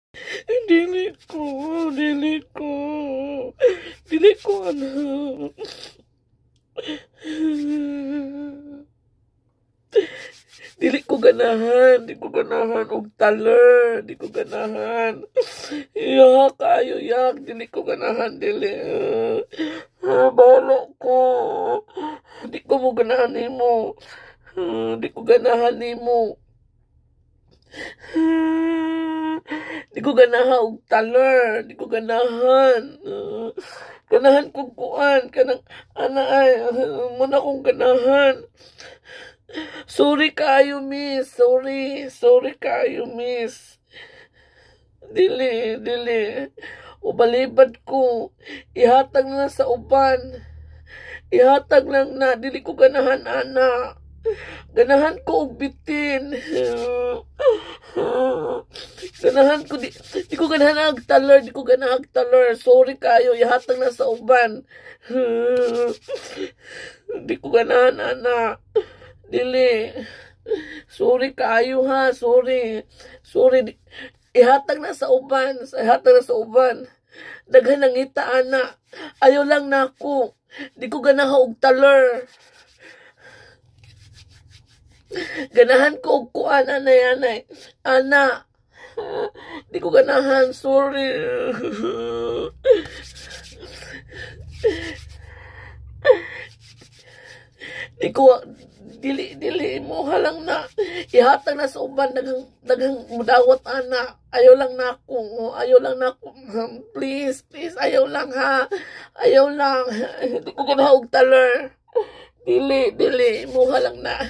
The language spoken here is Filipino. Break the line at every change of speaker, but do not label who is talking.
Dili ko, dili ko. Dili ko, anak. Dili ko ganahan, di ko ganahan og taler, di ko ganahan. Yak, kayo yak, dili ko ganahan, dili. Balo ko. Di ko mo ganahan nimo. Di ko ganahan nimo. Di ko ganahan og taler, di ko ganahan. Ganahan kong kuan, kanang ana ay, muna kong ganahan. Sorry kayo, miss. Sorry kayo, miss. Dili. Ubalibad ko. Ihatag na sa uban. Ihatag lang na. Dili ko ganahan, ana. Ganahan ko og bitin. Ganahan ko, di ko ganahan ag taler. Di ko ganahan ag taler. Sorry kayo. Ihatag na sa uban. Di ko ganahan, ana. Dili. Sorry kayo ha. Sorry. Ihatag na sa uban. Ihatag na sa uban. Daghan ang ngita, ana. Ayaw lang na ako. Di ko ganahan og taler. Ganahan ko og kuan, anay. Ana. Di ko ganahan. Sorry. Dili mo halang na. Ihatag na sa uban, dagang mudawat, ana. Ayaw lang na ako. Please, ayaw lang ha. Ayaw lang. Di ko ganahan og taler. Dili mo halang na.